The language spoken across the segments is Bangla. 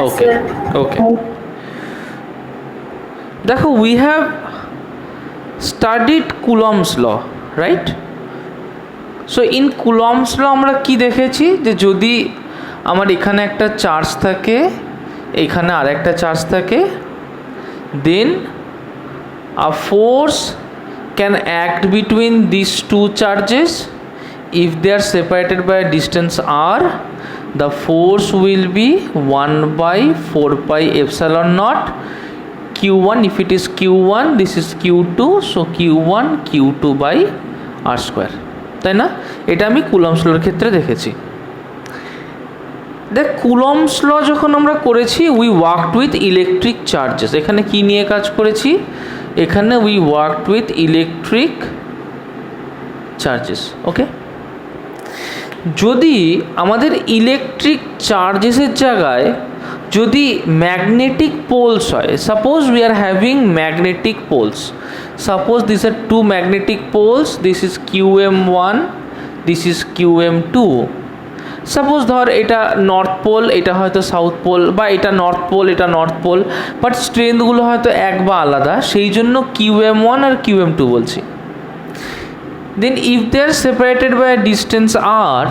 Okay, okay. দেখো, we have studied Coulomb's law, right? So in Coulomb's law আমরা কি দেখেছি, যে যদি আমার এখানে একটা চার্জ থাকে, এখানে আরেকটা চার্জ থাকে, then a force can act between these two charges if they are separated by a distance r. The force will be 1 by 4 pi epsilon naught q1. If it is q1, this is q2, so q1 q2 by r square. তাই না? এটা আমি কুলম্বস লর ক্ষেত্রে দেখেছি। দেখ, কুলম্বস ল যখন আমরা করেছি, we worked with electric charges. এখানে কি নিয়ে কাজ করেছি? এখানে we worked with electric charges. Okay, যদি আমাদের ইলেকট্রিক চার্জেসের জায়গায় যদি ম্যাগনেটিক পোলস হয়, suppose we are having magnetic poles, suppose this are two magnetic poles, this is QM1, this is QM2। Suppose ধর এটা নর্থ পোল, এটা হয়তো সাউথ পোল, বা এটা নর্থ পোল, এটা নর্থ পোল, বাট স্ট্রেংথগুলো হয়তো এক বা আলাদা, সেই জন্য QM1 আর QM2 বলছি। Then if they are separated by a distance r,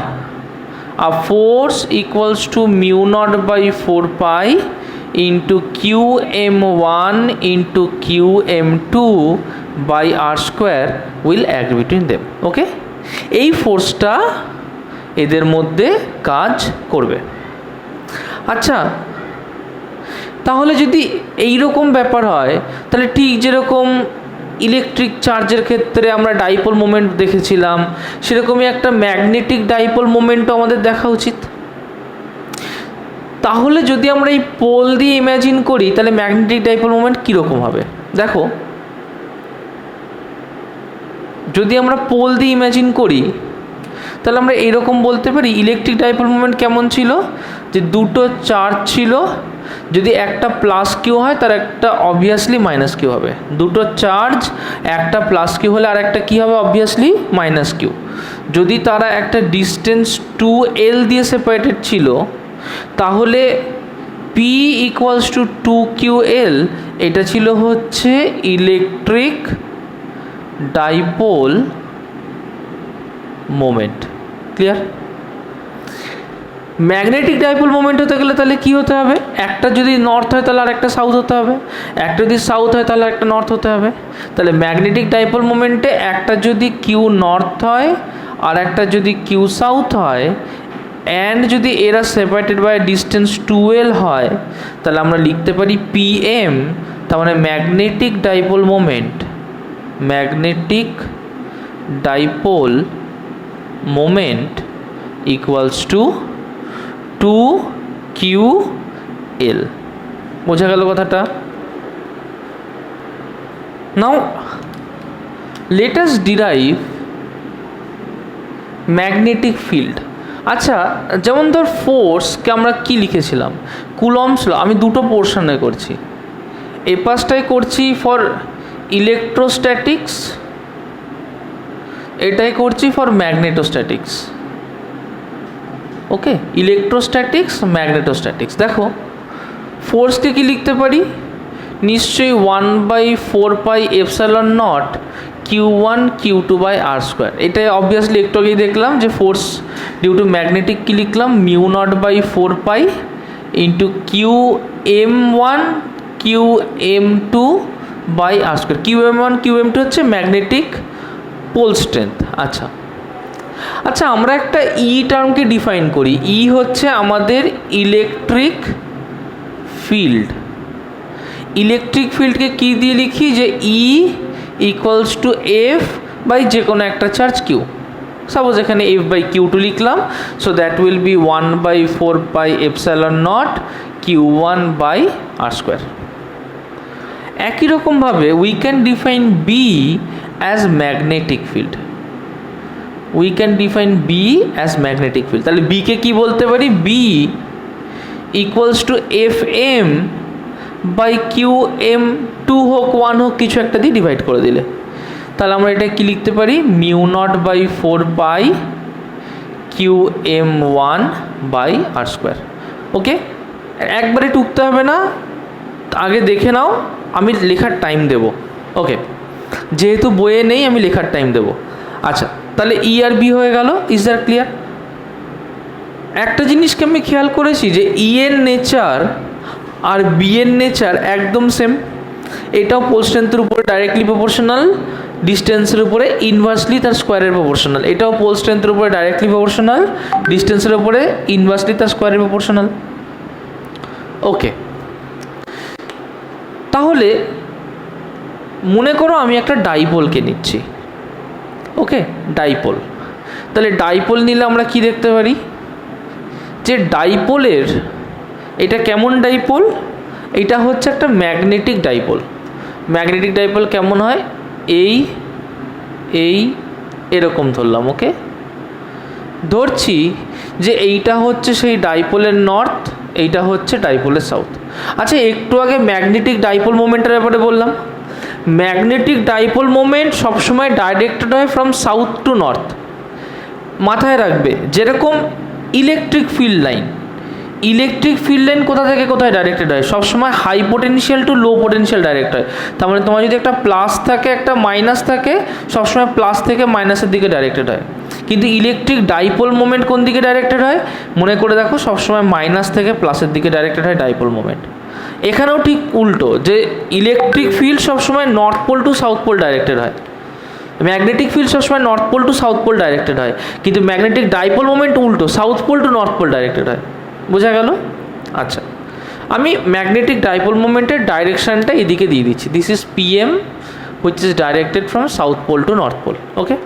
a force equals to mu naught by 4 pi into QM1 into QM2 by r square will act between them. Okay, এই ফোর্সটা এদের মধ্যে কাজ করবে। আচ্ছা, তাহলে যদি এই রকম ব্যাপার হয়, তাহলে ঠিক যেরকম ইলেকট্রিক চার্জের ক্ষেত্রে আমরা ডাইপোল মোমেন্ট দেখেছিলাম, সেরকমই একটা ম্যাগনেটিক ডাইপোল মোমেন্টও আমাদের দেখা উচিত। তাহলে যদি আমরা এই পোল দিয়ে ইমাজিন করি, তাহলে ম্যাগনেটিক ডাইপোল মোমেন্ট কীরকম হবে? দেখো, যদি আমরা পোল দিয়ে ইমাজিন করি, তাহলে আমরা এরকম বলতে পারি ইলেকট্রিক ডাইপোল মোমেন্ট কেমন ছিল, যে দুটো চার্জ ছিল, যদি একটা প্লাস কিউ হয় তার একটা অবভিয়াসলি মাইনাস কিউ হবে। দুটো চার্জ, একটা প্লাস কিউ হলে আর একটা কী হবে? Obviously minus Q. যদি তারা একটা ডিস্টেন্স 2l দিয়ে সেপারেটেড ছিল, তাহলে P ইকুয়ালস টু 2ql, এটা ছিল হচ্ছে electric dipole moment. Clear? Magnetic dipole moment হতে গেলে তাহলে কী হতে হবে? একটা যদি নর্থ হয় তাহলে আর একটা সাউথ হতে হবে, একটা যদি সাউথ হয় তাহলে একটা নর্থ হতে হবে। তাহলে ম্যাগনেটিক ডাইপোল মোমেন্টে একটা যদি কিউ নর্থ হয় আর একটা যদি কিউ সাউথ হয়, অ্যান্ড যদি এরা সেপারেটেড বাই ডিস্টেন্স 2l হয়, তাহলে আমরা লিখতে পারি PM। তার মানে magnetic dipole moment, magnetic dipole moment equals to 2ql। বোঝা গেল কথাটা? Now let us derive magnetic field. আচ্ছা, যেমন ধর ফোর্সকে আমরা কি লিখেছিলাম? Coulomb's law. আমি দুটো পোর্শনে করছি, এই পাশটায় করছি ফর ইলেকট্রোস্ট্যাটিক্স, এটাই করছি ফর ম্যাগনেটোস্ট্যাটিক্স। Okay, electrostatics, ম্যাগনেটোস্ট্যাটিক্স। দেখো, ফোর্সকে কি লিখতে পারি? নিশ্চয়ই 1 by 4 pi epsilon naught q1 q2 by r square। এটাই অবভিয়াসলি একটু আগেই দেখলাম যে ফোর্স ডিউ টু ম্যাগনেটিক কি লিখলাম? Mu naught by 4 pi into QM1 QM2 by r square। QM1 QM2 হচ্ছে ম্যাগনেটিক পোল স্ট্রেংথ। আচ্ছা আচ্ছা, আমরা একটা টার্মকে ডিফাইন করি। হচ্ছে আমাদের ইলেকট্রিক ফিল্ড। ইলেকট্রিক ফিল্ডকে কী দিয়ে লিখি? যে ইকুয়ালস টু F বাই যে কোনো একটা চার্জ কিউ। সাপোজ এখানে F বাই Q2 লিখলাম, so that will B 1 by 4 pi epsilon naught Q1 by r square। একই রকমভাবে we can define B as magnetic field. We can define B as magnetic field. তাহলে B কে কী বলতে পারি? B equals to FM by QM2 হোক 1 হোক, কিছু একটা দিয়ে ডিভাইড করে দিলে, তাহলে আমরা এটা কি লিখতে পারি? Mu naught by 4 pi QM1 by r square. Okay, একবারে টুকতে হবে না, আগে দেখে নাও, আমি লেখার টাইম দেব। ওকে, যেহেতু বইয়ে নেই আমি লেখার টাইম দেব। আচ্ছা, তাহলে ই আর বি হয়ে গেল। Is that clear? একটা জিনিসকে আমি খেয়াল করেছি যে ই এর নেচার আর বি এর নেচার একদম সেম। এটাও পোল স্ট্রেংথের উপরে ডাইরেক্টলি প্রপোর্শনাল, ডিস্টেন্সের উপরে ইনভার্সলি তার স্কোয়ারের প্রপোর্শনাল। এটাও পোল স্ট্রেংথের উপরে ডাইরেক্টলি প্রপোর্শনাল, ডিস্টেন্সের উপরে ইনভার্সলি তার স্কোয়ারের প্রপোর্শনাল। ওকে, তাহলে মনে করো আমি একটা ডাইপোলকে নিচ্ছি। ওকে, ডাইপোল। তাহলে ডাইপোল নিলে আমরা কি দেখতে পারি যে ডাইপোলের, এটা কেমন ডাইপোল? এটা হচ্ছে একটা ম্যাগনেটিক ডাইপোল। ম্যাগনেটিক ডাইপোল কেমন হয়? এই এই এরকম ধরলাম। ওকে, ধরছি যে এইটা হচ্ছে সেই ডাইপোলের নর্থ, এইটা হচ্ছে ডাইপোলের সাউথ। আচ্ছা, একটু আগে ম্যাগনেটিক ডাইপোল মোমেন্টের ব্যাপারে বললাম। ম্যাগনেটিক ডাইপোল মোমেন্ট সবসময় ডাইরেক্টেড হয় ফ্রম সাউথ টু নর্থ। মাথায় রাখবে, যেরকম electric field line, electric field line কোথা থেকে কোথায় ডাইরেক্টেড হয়? সবসময় high potential to low potential direct হয়। তার মানে তোমার যদি একটা প্লাস থাকে একটা মাইনাস থাকে, সবসময় প্লাস থেকে মাইনাসের দিকে ডাইরেক্টেড হয়। কিন্তু ইলেকট্রিক ডাইপোল মোমেন্ট কোন দিকে ডাইরেক্টেড হয়? মনে করে দেখো, সবসময় মাইনাস থেকে প্লাসের দিকে ডাইরেক্টেড হয় ডাইপোল মোমেন্ট। এখানেও ঠিক উল্টো, যে ইলেকট্রিক ফিল্ড সবসময় north pole to south pole directed হয়, ম্যাগনেটিক ফিল্ড সবসময় north pole to south pole directed হয়। কিন্তু ম্যাগনেটিক ডাইপোল মোমেন্ট উল্টো, south pole to north pole directed হয়। বোঝা গেল? আচ্ছা, আমি ম্যাগনেটিক ডাইপোল মোমেন্টের ডাইরেকশানটা এদিকে দিয়ে দিচ্ছি। This is PM which is directed from south pole to north pole. Okay,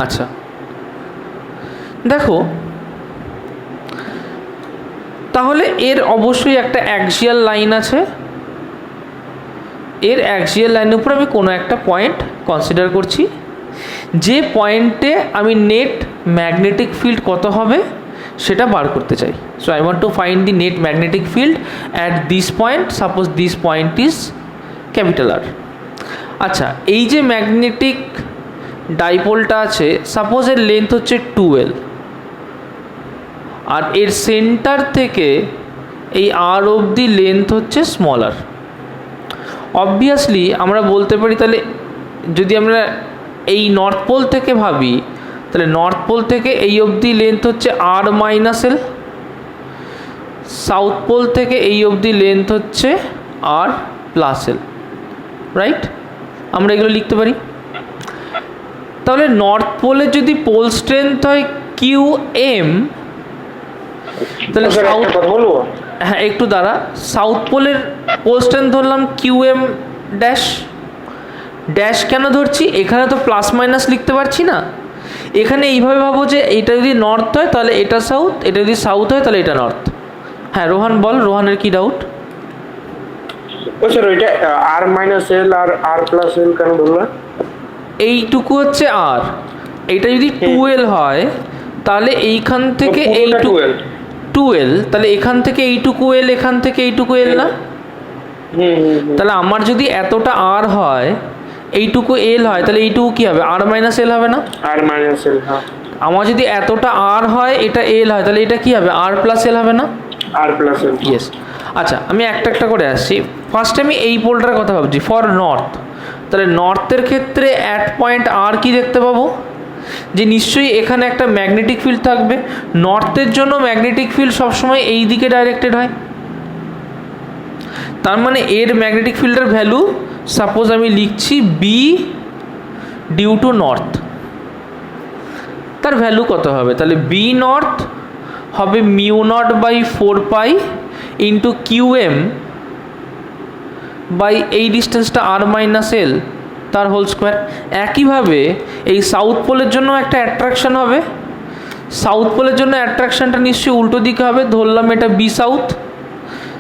আচ্ছা দেখো, তাহলে এর অবশ্যই একটা অ্যাক্সিয়াল লাইন আছে। এর অ্যাক্সিয়াল লাইনের উপর আমি কোনো একটা পয়েন্ট কনসিডার করছি, যে পয়েন্টে আমি নেট ম্যাগনেটিক ফিল্ড কত হবে সেটা বার করতে চাই। So I want to find the net magnetic field at this point. Suppose this point is capital R. আচ্ছা, এই যে ম্যাগনেটিক ডাইপোলটা আছে, সাপোজ এর লেন্থ হচ্ছে 2L, আর এর সেন্টার থেকে এই আর অবধি লেন্থ হচ্ছে স্মল আর। অবভিয়াসলি আমরা বলতে পারি, তাহলে যদি আমরা এই নর্থ পোল থেকে ভাবি, তাহলে নর্থ পোল থেকে এই অবধি লেন্থ হচ্ছে আর মাইনাস এল, সাউথ পোল থেকে এই অবধি লেন্থ হচ্ছে আর প্লাস এল, রাইট? আমরা এগুলো লিখতে পারি। তাহলে নর্থ পোলের যদি পোল স্ট্রেংথ হয় কিউ এম, তাহলে সাউথ, হ্যাঁ একটু দাঁড়া, সাউথ পোলের পোল স্ট্রেংথ ধরলাম কিউ এম ড্যাশ। ড্যাশ কেন ধরছি? এখানে তো প্লাস মাইনাস লিখতে পারছি না। এখানে এইভাবে ভাবো যে এটা যদি নর্থ হয় তাহলে এটা সাউথ, এটা যদি সাউথ হয় তাহলে এটা নর্থ। হ্যাঁ রোহান বল, রোহানের কি ডাউট? স্যার ওইটা আর মাইনাস এল আর আর প্লাস এল কেন বললা? এইটুকু হচ্ছে আর, এইটা যদি 2L হয় তাহলে এইখান থেকে এইটুকু 2L, তাহলে এখান থেকে এইটুকু এল, এখান থেকে এইটুকু এল না? তাহলে আমার যদি এতটা আর হয়, এইটুকু এল হয়, তাহলে এইটুকু কি হবে? আর মাইনাস এল হবে না? আর মাইনাস এল। হ্যাঁ, আমার যদি এতটা আর হয়, এটা এল হয়, তাহলে এটা কি হবে? আর প্লাস এল হবে না? আর প্লাস এল, ইয়েস। আচ্ছা, আমি একটা একটা করে আসছি। ফার্স্টে আমি এই পোলটার কথা ভাবছি, ফর নর্থ। তাহলে নর্থের ক্ষেত্রে অ্যাট পয়েন্ট আর কি দেখতে পাবো? যে নিশ্চয়ই এখানে একটা ম্যাগনেটিক ফিল্ড থাকবে। নর্থের জন্য ম্যাগনেটিক ফিল্ড সবসময় এই দিকে ডাইরেক্টেড হয়। তার মানে এর ম্যাগনেটিক ফিল্ডের ভ্যালু, সাপোজ আমি লিখছি বি ডিউ টু নর্থ, তার ভ্যালু কত হবে? তাহলে বি নর্থ হবে mu naught by 4 into Q M by এই ডিস্টেন্সটা আর মাইনাস এল তার হোল স্কোয়ার। একইভাবে এই সাউথ পোলের জন্য একটা অ্যাট্রাকশন হবে। সাউথ পোলের জন্য অ্যাট্রাকশনটা নিশ্চয়ই উল্টো দিকে হবে। ধরলাম এটা বি সাউথ,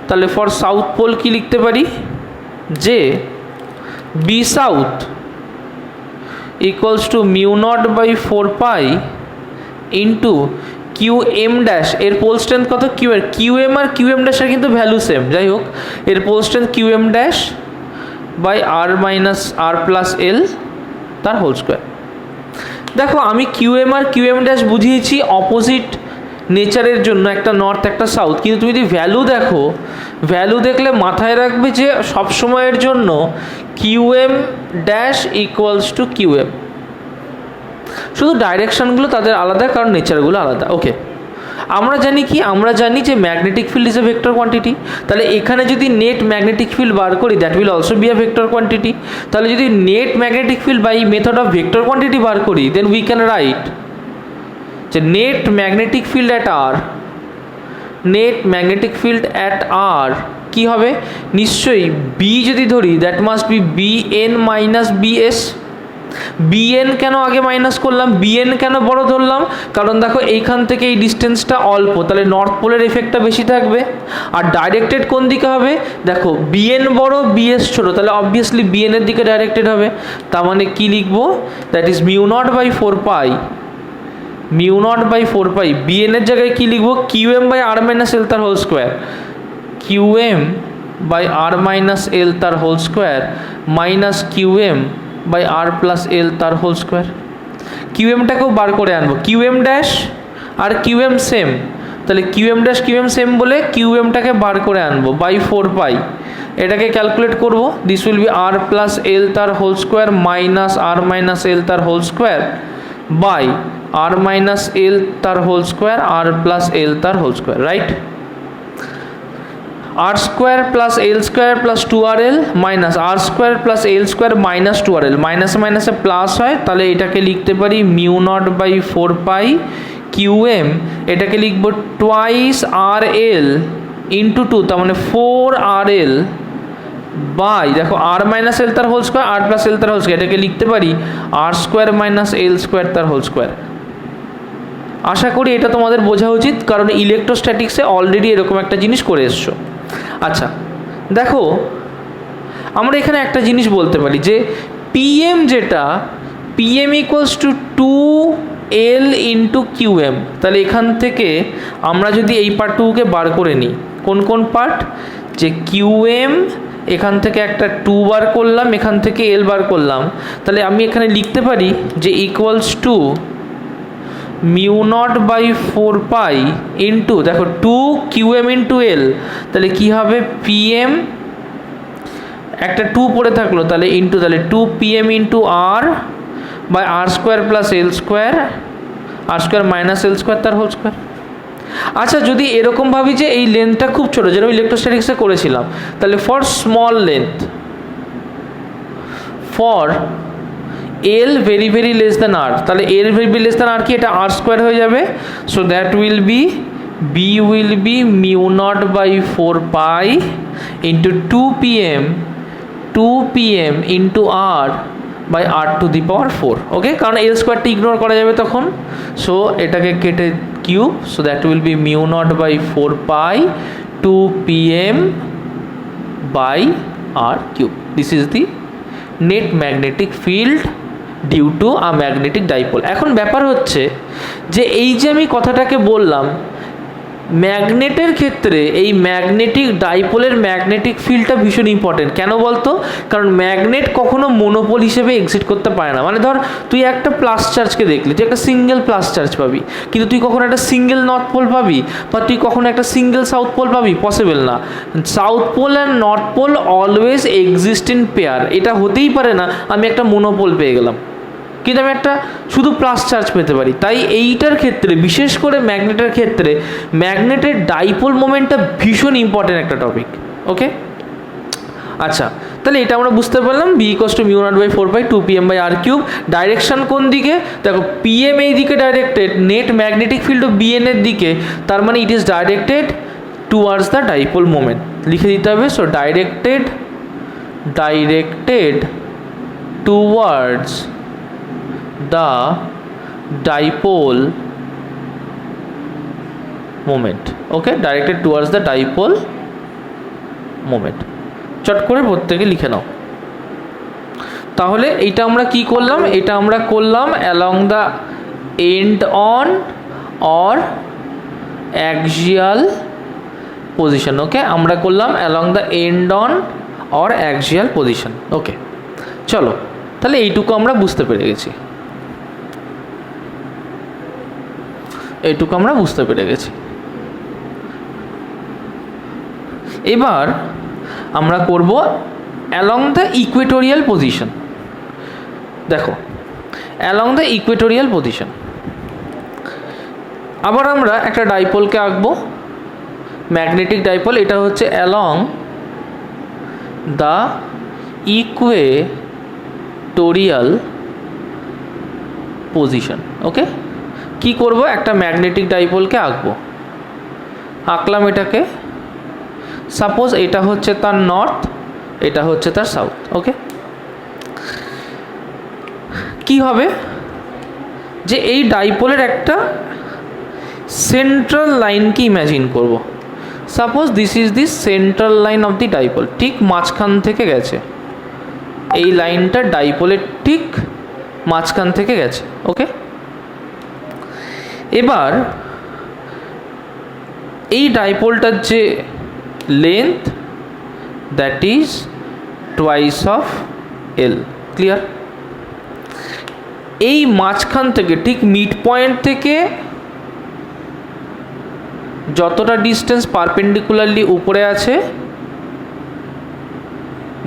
তাহলে ফর সাউথ পোল কি লিখতে পারি? যে B south equals to mu naught by 4 into Q M dash. এর পোল স্ট্রেংথ কত? কিউ এর, কিউ এম আর কিউ এম ড্যাশের কিন্তু ভ্যালু সেম, যাই হোক এর pole strength Q M dash by R minus R plus L তার হোল স্কোয়ার। দেখো আমি কিউ এম আর কিউ এম ড্যাশ বুঝিয়েছি অপোজিট নেচারের জন্য একটা নর্থ একটা সাউথ, কিন্তু তুমি যদি ভ্যালু দেখো, ভ্যালু দেখলে মাথায় রাখবে যে সবসময়ের জন্য QM dash equals to QM, শুধু ডাইরেকশানগুলো তাদের আলাদা, কারণ নেচারগুলো আলাদা। ওকে, আমরা জানি কি, আমরা জানি যে magnetic field is a vector quantity, তাহলে এখানে যদি নেট ম্যাগনেটিক ফিল্ড বার করি that will also be a vector quantity. তাহলে যদি net magnetic field by method of vector quantity বার করি দেন উই ক্যান রাইট যে net magnetic field at R, net magnetic field at R কী হবে, নিশ্চয়ই বি যদি ধরি that must be B N minus BS. BN কেন আগে মাইনাস করলাম, বিএন কেন বড় ধরলাম, কারণ দেখো এইখান থেকে এই ডিস্টেন্সটা অল্প, তাহলে নর্থ পোলের এফেক্টটা বেশি থাকবে। আর ডাইরেক্টেড কোন দিকে হবে, দেখো বিএন বড় বিএস ছোট, তাহলে অবভিয়াসলি বিএন এর দিকে ডাইরেক্টেড হবে। তার মানে কি লিখবো, that is mu naught by 4 pi, mu naught by 4 pi, BN এর জায়গায় কি লিখবো, QM by R minus L তার whole square, QM by R minus L তার whole square minus QM by R plus L তার হোল স্কোয়ার। কিউএমটাকেও বার করে আনবো, কিউএম ড্যাশ আর কিউএম সেম, তাহলে কিউএম ড্যাশ কিউএম সেম বলে কিউএমটাকে বার করে আনবো বাই 4 পাই, এটাকে ক্যালকুলেট করবো, this will be R plus L তার whole square minus R minus L তার whole square by R minus L তার whole square R plus L তার whole square, right. R square plus L square plus 2rl minus R square plus L square minus 2rl, মাইনাসে মাইনাসে প্লাস হয়, তাহলে এটাকে লিখতে পারি mu naught by 4 pi QM, এটাকে লিখবো টোয়াইস আর এল ইন্টু 2, তার মানে 4rl বাই, দেখো আর মাইনাস এল তার whole square R plus L তার হোল স্কোয়ার, এটাকে লিখতে পারি আর স্কোয়ার মাইনাস এল স্কোয়ার তার হোল স্কোয়ার। আশা করি এটা তোমাদের বোঝা উচিত, কারণ ইলেকট্রোস্ট্যাটিক্সে অলরেডি এরকম একটা জিনিস করে এসছো। আচ্ছা দেখো, আমরা এখানে একটা জিনিস বলতে পারি যে পিএম যেটা, PM equals to 2l into QM, তাহলে এখান থেকে আমরা যদি এই পার্টটুকুকে বার করে নিই, কোন কোন পার্ট, যে কিউএম এখান থেকে একটা 2 বার করলাম, এখান থেকে এল বার করলাম, তাহলে আমি এখানে লিখতে পারি যে equals to mu naught by 4 pi into, দেখো 2 কিউএম ইন্টু এল, তাহলে কী হবে পিএম, একটা 2 পড়ে থাকলো, তাহলে ইন্টু, তাহলে 2 PM into R by R square plus L square, R square minus L square তার হোল স্কোয়ার। আচ্ছা যদি এরকম ভাবি যে এই লেন্থটা খুব ছোটো, যেরকম ইলেকট্রোস্ট্যাটিক্সে করেছিলাম, তাহলে for small length, for L very very less than R, তাহলে L very very less than R কি, এটা আর স্কোয়ার হয়ে যাবে, so that will be B will be mu naught by 4 pi into 2 PM into R by R to the power 4। Okay, কারণ এল স্কোয়ারটি ইগনোর করা যাবে তখন, সো এটাকে কেটে cube, so that will be mu naught by 4 pi 2 PM by R cube. This is the net magnetic field due to a magnetic dipole. এখন ব্যাপার হচ্ছে যে এই যে আমি কথাটাকে বললাম, ম্যাগনেটের ক্ষেত্রে এই ম্যাগনেটিক ডাইপোলের ম্যাগনেটিক ফিল্ডটা ভীষণ ইম্পর্টেন্ট। কেন বলতো? কারণ ম্যাগনেট কখনো মোনোপোল হিসেবে এক্সিস্ট করতে পারে না। মানে ধর তুই একটা প্লাস চার্জকে দেখলি, তুই একটা সিঙ্গেল প্লাস চার্জ পাবি, কিন্তু তুই কখনো একটা সিঙ্গেল নর্থ পোল পাবি, বা তুই কখনো একটা সিঙ্গেল সাউথ পোল পাবি? পসিবল না। South pole and north pole always exist in pair. এটা হতেই পারে না আমি একটা মোনোপোল পেয়ে গেলাম, কিন্তু আমি একটা শুধু প্লাস চার্জ পেতে পারি। তাই এইটার ক্ষেত্রে, বিশেষ করে ম্যাগনেটের ক্ষেত্রে, ম্যাগনেটের ডাইপোল মোমেন্টটা ভীষণ ইম্পর্টেন্ট একটা টপিক। ওকে, আচ্ছা, তাহলে এটা আমরা বুঝতে পারলাম B equals to mu naught by 4 2 PM by R cube. Direction কোন দিকে? দেখো পিএম এই দিকে directed, net magnetic field of BN এর দিকে, তার মানে it is directed towards the dipole moment. লিখে দিতে হবে, so directed towards the dipole moment. Okay, directed towards the dipole moment. চট করে প্রত্যেকে লিখে নাও। তাহলে এইটা আমরা কি করলাম? এটা আমরা করলাম along the end on or axial position. ওকে, আমরা করলাম along the end on or axial position. ওকে, চলো তাহলে এইটুকু আমরা বুঝতে পেরে গেছি। এইটুকু আমরা বুঝতে পেরে গেছি। এবার আমরা করব অ্যালং দ্য ইকুয়েটোরিয়াল পজিশন। দেখো অ্যালং দ্য ইকুয়েটোরিয়াল পজিশন, আবার আমরা একটা ডাইপোলকে আঁকবো, ম্যাগনেটিক ডাইপোল। এটা হচ্ছে অ্যালং দ্য ইকুয়েটোরিয়াল পজিশন। ওকে, কি করব, একটা ম্যাগনেটিক ডাইপোলকে আঁকবো। আঁকলাম এটাকে, সাপোজ এটা হচ্ছে তার নর্থ, এটা হচ্ছে তার সাউথ। ওকে, কি হবে যে এই ডাইপোলের একটা সেন্ট্রাল লাইনকে ইম্যাজিন করব। Suppose this is the central line of the dipole, ঠিক মাঝখান থেকে গেছে, এই লাইনটা ডাইপোলের ঠিক মাঝখান থেকে গেছে। ওকে, এবার এই ডাইপোলটার যে length, that is twice of L. Clear? এই মাঝখান থেকে ঠিক মিড পয়েন্ট থেকে যতটা ডিস্টেন্স পারপেন্ডিকুলারলি উপরে আছে,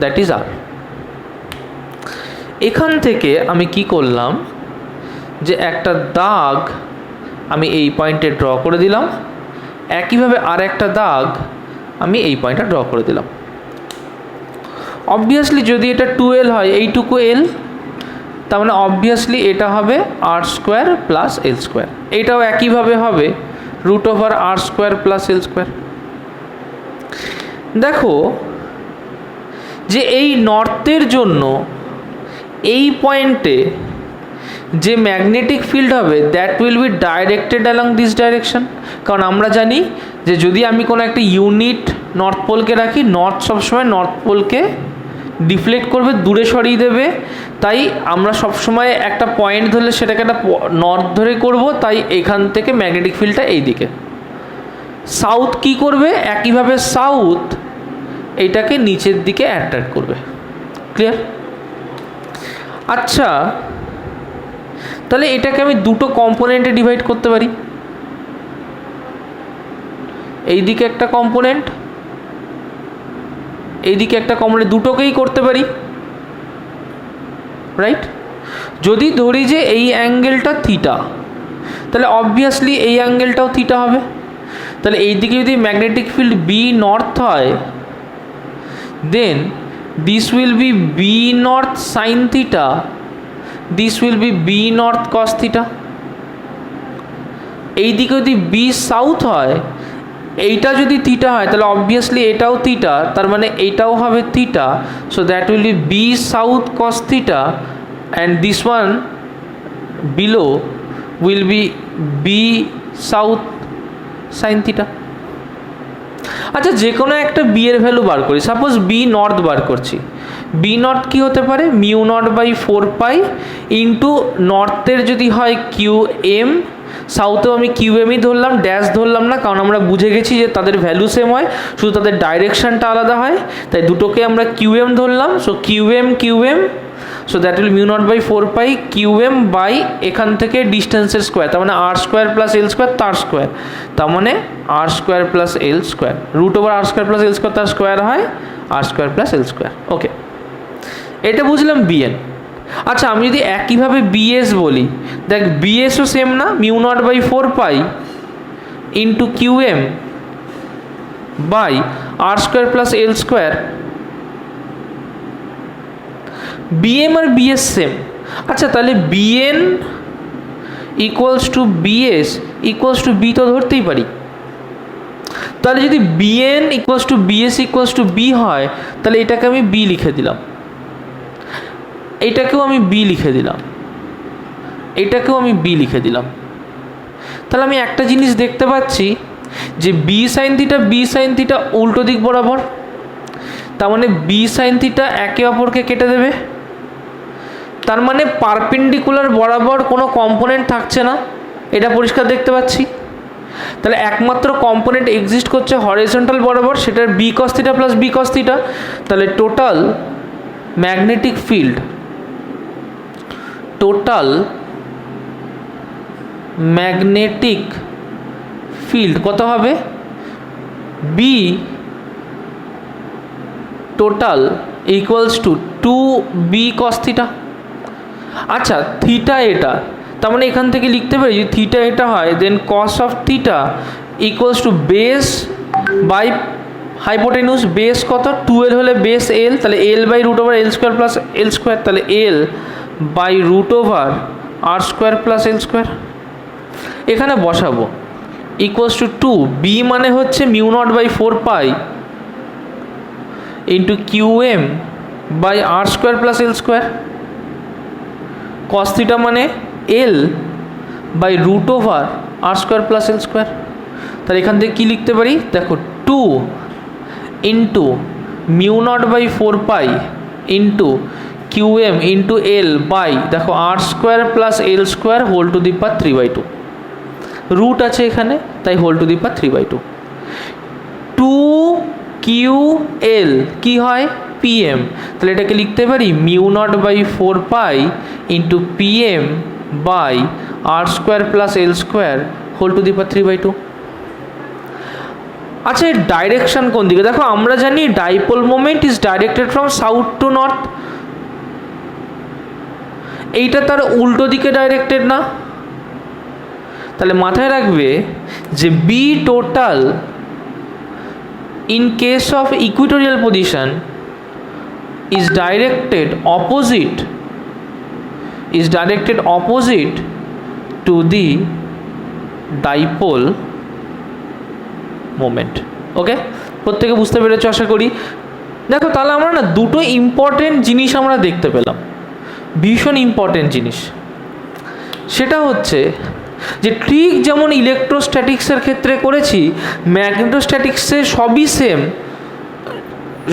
দ্যাট ইজ আর। এখান থেকে আমি কি করলাম, যে একটা দাগ আমি এই পয়েন্টে ড্র করে দিলাম, একইভাবে আর একটা দাগ আমি এই পয়েন্টে ড্র করে দিলাম। অবভিয়াসলি যদি এটা 2l হয়, এইটুকু l, তার মানে অবভিয়াসলি এটা হবে আর স্কোয়ার প্লাস এল স্কোয়ার। এইটাও একইভাবে হবে root over R square plus L square. দেখো যে এই নর্থের জন্য এই পয়েন্টে যে ম্যাগনেটিক ফিল্ড হবে, that will B directed along this direction. কারণ আমরা জানি যে যদি আমি কোনো একটা ইউনিট নর্থ পোলকে রাখি, নর্থ সবসময় নর্থ পোলকে ডিফ্লেক্ট করবে, দূরে সরিয়ে দেবে। তাই আমরা সবসময় একটা পয়েন্ট ধরলে সেটাকে একটা নর্থ ধরে করব, তাই এখান থেকে ম্যাগনেটিক ফিল্ডটা এই দিকে। সাউথ কি করবে, একইভাবে সাউথ এইটাকে নিচের দিকে অ্যাট্রাক্ট করবে। ক্লিয়ার? আচ্ছা, তাহলে এটাকে আমি দুটো কম্পোনেন্টে ডিভাইড করতে পারি। এই দিকে একটা কম্পোনেন্ট, এইদিকে একটা কম্পোনেন্ট, দুটোকেই করতে পারি, রাইট? যদি ধরি যে এই অ্যাঙ্গেলটা থিটা, তাহলে অবভিয়াসলি এই অ্যাঙ্গেলটাও থিটা হবে। তাহলে এই দিকে যদি ম্যাগনেটিক ফিল্ড বি নর্থ হয়, then this will be B north sine theta, this will be B north cos theta. এই দিকে যদি বি সাউথ হয়, এইটা যদি থিটা হয়, তাহলে অবভিয়াসলি এটাও থিটা, তার মানে এইটাও হবে theta. So that will be B south cos theta, and this one below will be B south sine theta. আচ্ছা, যে কোনো একটা বি এর ভ্যালু বার করি। সাপোজ বি নর্থ বার করছি। বি নর্থ কী হতে পারে, mu naught by 4 pi into নর্থের যদি হয় কিউ এম, সাউথেও আমি কিউ এমই ধরলাম, ড্যাশ ধরলাম না, কারণ আমরা বুঝে গেছি যে তাদের ভ্যালু সেম হয়, শুধু তাদের ডাইরেকশানটা আলাদা হয়, তাই দুটোকে আমরা কিউ এম ধরলাম। So Q M, so that will mu naught by 4 pi Q M by এখান থেকে ডিস্টেন্সের স্কোয়ার, তার মানে R square plus L square তার স্কোয়ার, তার মানে R square plus L square, root over R square plus L square তার স্কোয়ার হয় R square plus L square. Okay, এটা বুঝলাম বিএন। আচ্ছা, আমি যদি একইভাবে বিএস বলি, দেখ বিএসও সেম না, mu naught by 4 pi into Q M by R square plus L square. BM আর বিএস সেম। আচ্ছা, তাহলে BN equals to BS equals to B তো ধরতেই পারি। তাহলে যদি BN equals to BS equals to B হয়, তাহলে এটাকে আমি বি লিখে দিলাম, এইটাকেও আমি বি লিখে দিলাম, এটাকেও আমি বি লিখে দিলাম। তাহলে আমি একটা জিনিস দেখতে পাচ্ছি যে বি সাইন থিটা উল্টো দিক বরাবর, তার মানে বি সাইন থিটা একে অপরকে কেটে দেবে, তার মানে পারপেন্ডিকুলার বরাবর কোনো কম্পোনেন্ট থাকছে না, এটা পরিষ্কার দেখতে পাচ্ছি। তাহলে একমাত্র কম্পোনেন্ট এক্সিস্ট করছে হরিজন্টাল বরাবর, সেটার B cos theta plus B cos theta. তাহলে total magnetic field magnetic field কত হবে B total equals to 2b cos theta. আচ্ছা থিটা এটা, তার মানে এখান থেকে লিখতে পারি যদি থিটা এটা হয় then cos of theta equals to base by hypotenuse. Base কত 12 হলে বেস এল, তাহলে L by root over L square plus L square, তাহলে L by root over R square plus L square. এখানে বসাবো ইকুয়ালস টু 2, বি মানে হচ্ছে mu naught by 4 pi into QM by R square plus L square. Cos theta মানে L by root over R square plus L square. তাহলে এখান থেকে কী লিখতে পারি দেখো 2 into mu naught by 4 pi into QM into L by দেখো R square plus L square whole to the power 3/2। Root আছে এখানে তাই whole to the power 3/2। 2QL কি হয় PM, তাহলে এটাকে লিখতে পারি mu naught by 4 pi into PM by R square plus L square whole to the power 3/2। আচ্ছা এর ডাইরেকশন কোন দিকে দেখো, আমরা জানি dipole moment is directed from south to north, এইটা তার উল্টো দিকে ডাইরেক্টেড না। তাহলে মাথায় রাখবে যে B total in case of equatorial position is directed opposite to the dipole moment। ওকে, প্রত্যেকে বুঝতে পেরেছো আশা করি। দেখো তাহলে আমরা না দুটো ইম্পর্টেন্ট জিনিস আমরা দেখতে পেলাম, ভীষণ ইম্পর্টেন্ট জিনিস। সেটা হচ্ছে যে ঠিক যেমন ইলেকট্রোস্ট্যাটিক্সের ক্ষেত্রে করেছি ম্যাগনেটোস্ট্যাটিক্সে সবই সেম,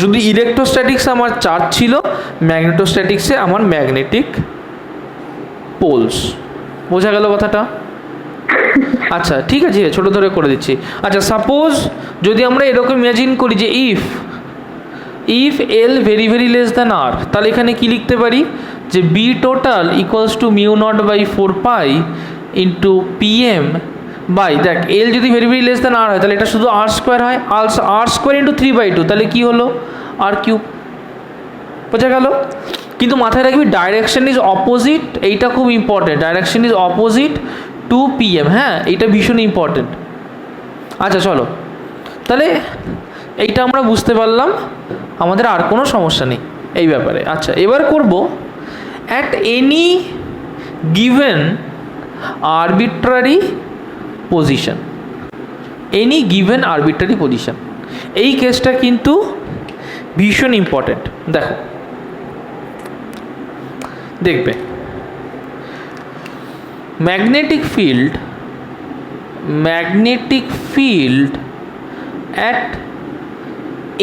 শুধু ইলেকট্রোস্ট্যাটিক্সে আমার চার্জ ছিল, ম্যাগনেটোস্ট্যাটিক্সে আমার ম্যাগনেটিক পোলস। বোঝা গেল কথাটা? আচ্ছা ঠিক আছে, ছোটো ধরে করে দিচ্ছি। আচ্ছা সাপোজ যদি আমরা এরকম ইমাজিন করি যে if L very very less than R, তাহলে এখানে কি লিখতে পারি যে B total equals to mu naught by 4 pi into PM by দেখ এল যদি very very less than R হয় তাহলে এটা শুধু আর স্কোয়ার হয়, আর স্কোয়ার ইন্টু 3/2, তাহলে কি হলো আর কিউব। বোঝা গেল? কিন্তু মাথায় রাখবি ডাইরেকশন ইজ অপোজিট, এইটা খুব important, direction is opposite to PM। হ্যাঁ এইটা ভীষণ ইম্পর্টেন্ট। আচ্ছা চলো তাহলে এইটা আমরা বুঝতে পারলাম, আমাদের আর কোনো সমস্যা নেই এই ব্যাপারে। আচ্ছা এবার করব at any given arbitrary position, এই কেসটা কিন্তু ভীষণ ইম্পর্টেন্ট। দেখবে magnetic field at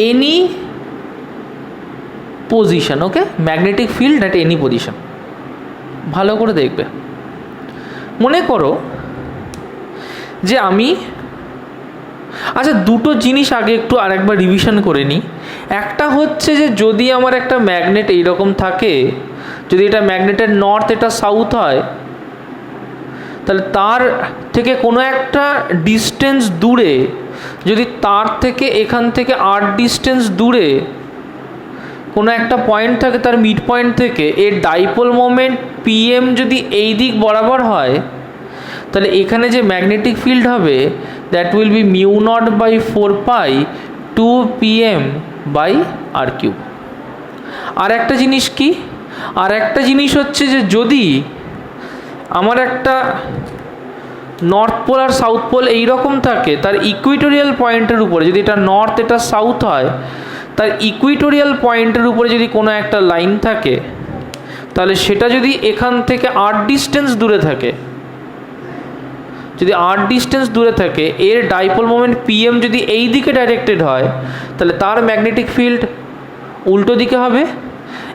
any position. Okay, magnetic field at any position, ভালো করে দেখবে। মনে করো যে আমি আচ্ছা দুটো জিনিস আগে একটু আরেকবার রিভিশন করে নিই। একটা হচ্ছে যে যদি আমার একটা ম্যাগনেট এইরকম থাকে, যদি এটা ম্যাগনেটের নর্থ এটা সাউথ হয়, তাহলে তার থেকে কোনো একটা ডিস্টেন্স দূরে, যদি তার থেকে এখান থেকে 8 ডিস্টেন্স দূরে কোনো একটা পয়েন্ট থাকে, তার মিড পয়েন্ট থেকে এর ডাইপোল মোমেন্ট PM যদি এই দিক বরাবর হয়, তাহলে এখানে যে ম্যাগনেটিক ফিল্ড হবে that will be mu naught by 4 pi 2PM by R cube. আর একটা জিনিস কি, আর একটা জিনিস হচ্ছে যে যদি আমার একটা নর্থ পোল আর সাউথ পোল এইরকম থাকে, তার ইকুইটোরিয়াল পয়েন্টের উপরে, যদি এটা নর্থ এটা সাউথ হয়, তার ইকুইটোরিয়াল পয়েন্টের উপরে যদি কোনো একটা লাইন থাকে, তাহলে সেটা যদি এখান থেকে 8 ডিস্টেন্স দূরে থাকে, যদি 8 ডিস্টেন্স দূরে থাকে, এর ডাইপোল মোমেন্ট PM যদি এই দিকে ডাইরেক্টেড হয়, তাহলে তার ম্যাগনেটিক ফিল্ড উল্টো দিকে হবে।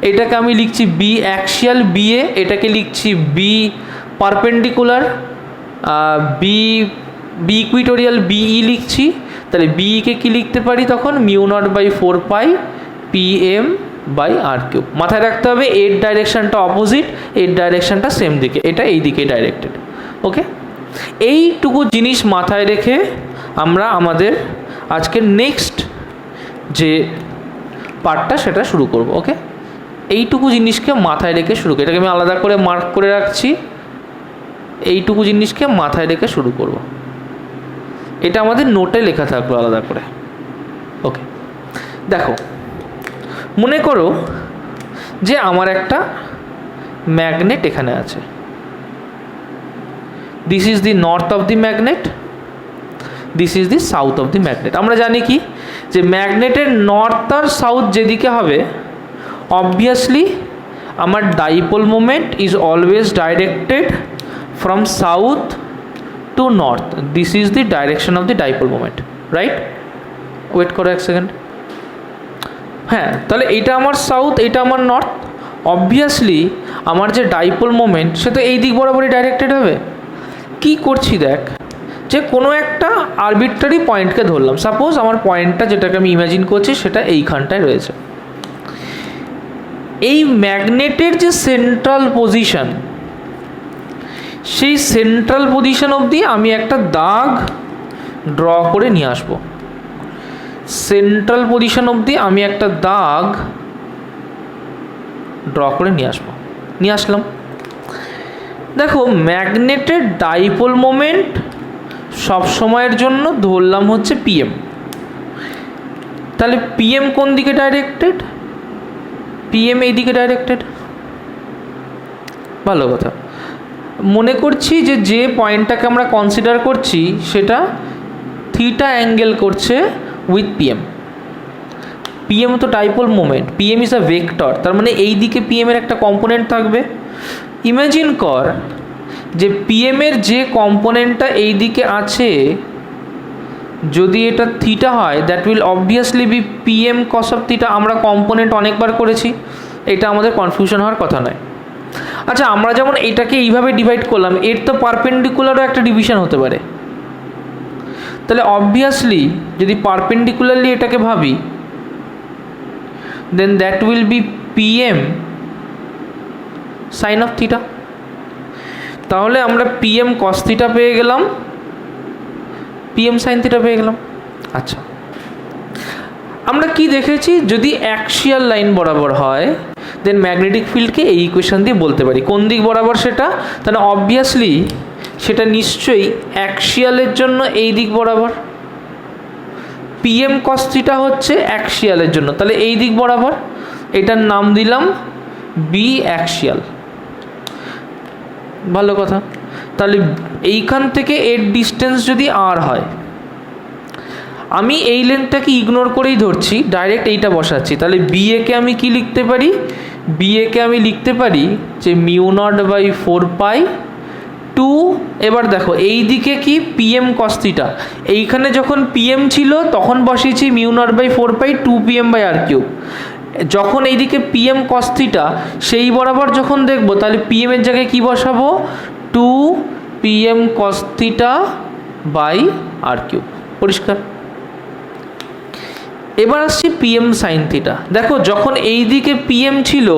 এটাকে আমি লিখছি বি অ্যাক্সিয়াল BA, এটাকে লিখছি B perpendicular B equatorial BE লিখছি। তাহলে BE-কে কী লিখতে পারি তখন mu naught by 4 pi PM by R cube. মাথায় রাখতে হবে এর ডাইরেকশানটা অপোজিট, এর ডাইরেকশানটা সেম দিকে, এটা এই দিকে ডাইরেক্টেড। ওকে, এইটুকু জিনিস মাথায় রেখে আমরা আমাদের আজকের নেক্সট যে পার্টটা সেটা শুরু করব। ওকে, এইটুকু জিনিসকে মাথায় রেখে শুরু করি, এটাকে আমি আলাদা করে মার্ক করে রাখছি। এইটুকু জিনিসকে মাথায় রেখে শুরু করব, এটা আমাদের নোটে লেখা থাকলো আলাদা করে। ওকে, দেখো মনে করো যে আমার একটা ম্যাগনেট এখানে আছে। This is the north of the magnet, this is the south of the magnet. আমরা জানি কি যে ম্যাগনেটের নর্থ আর সাউথ যেদিকে হবে অবভিয়াসলি আমার dipole moment is always directed from south to north. This is the direction of the dipole moment, right? Wait করো এক সেকেন্ড। হ্যাঁ, তাহলে এটা আমার সাউথ, এটা আমার নর্থ। অবভিয়াসলি আমার যে ডাইপোল মোমেন্ট সে তো এই দিক বরাবরই ডাইরেক্টেড হবে। কি করছি দেখ, যে কোনো একটা আরবিট্রারি পয়েন্টকে ধরলাম। সাপোজ আমার পয়েন্টটা যেটাকে আমি ইমাজিন করছি সেটা এইখানটায় রয়েছে। এই ম্যাগনেটের যে সেন্ট্রাল পজিশন, সেই সেন্ট্রাল পজিশন অবধি আমি একটা দাগ ড্র করে নিয়ে আসবো। সেন্ট্রাল পজিশন অবধি আমি একটা দাগ ড্র করে নিয়ে আসলাম। দেখো ম্যাগনেটের ডাইপোল মোমেন্ট সব সময়ের জন্য ধরলাম হচ্ছে পিএম। তাহলে পিএম কোন দিকে ডাইরেক্টেড? পিএম এই দিকে ডাইরেক্টেড। ভালো কথা। মনে করছি যে যে পয়েন্টটাকে আমরা কনসিডার করছি সেটা থিটা অ্যাঙ্গেল করছে উইথ পিএম। পিএম তো dipole moment, PM is a vector, তার মানে এই দিকে পিএমের একটা কম্পোনেন্ট থাকবে। ইমাজিন কর যে পিএমের যে কম্পোনেন্টটা এই দিকে আছে যদি এটা থিটা হয়, that will obviously be PM cos of theta. আমরা কম্পোনেন্ট অনেকবার করেছি, এটা আমাদের কনফিউশন হওয়ার কথা নয়। আচ্ছা, আমরা যেমন এটাকে এইভাবে ডিভাইড করলাম, এর তো পারপেন্ডিকুলারও একটা ডিভিশন হতে পারে। তাহলে অবভিয়াসলি যদি পারপেন্ডিকুলারলি এটাকে ভাবি, then that will be PM sine of theta. তাহলে আমরা পিএম কস থিটা পেয়ে গেলাম, পিএম সাইন থিটা পেয়ে গেলাম। আচ্ছা, আমরা কি দেখেছি, যদি অ্যাক্সিয়াল লাইন বরাবর হয় দেন ম্যাগনেটিক ফিল্ডকে এই ইকুয়েশন দিয়ে বলতে পারি। কোন দিক বরাবর সেটা? তাহলে অবভিয়াসলি সেটা নিশ্চয়ই অ্যাক্সিয়ালের জন্য এই দিক বরাবর। পিএম কস থিটা হচ্ছে অ্যাক্সিয়ালের জন্য, তাহলে এই দিক বরাবর। এটার নাম দিলাম বি অ্যাক্সিয়াল। ভালো কথা। তাহলে এইখান থেকে এর ডিস্টেন্স যদি আর হয়, আমি এই লেন্থটাকে ইগনোর করেই ধরছি, ডাইরেক্ট এইটা বসাচ্ছি। তাহলে বি একে আমি কি লিখতে পারি? বি একে আমি লিখতে পারি যে মিউ নট বাই 4π2। এবার দেখো এই দিকে কি পিএম কস থিটা, এইখানে যখন পিএম ছিল তখন বসিয়েছি mu naught by 4π2 PM by R cube. যখন এইদিকে পিএম কস থিটা, সেই বরাবর যখন দেখবো তাহলে পিএম এর জায়গায় কি বসাবো? 2 PM cos theta by R cube. পরিষ্কার? এবার আসছি পিএম সাইন থিটা। দেখো যখন এই দিকে পিএম ছিল,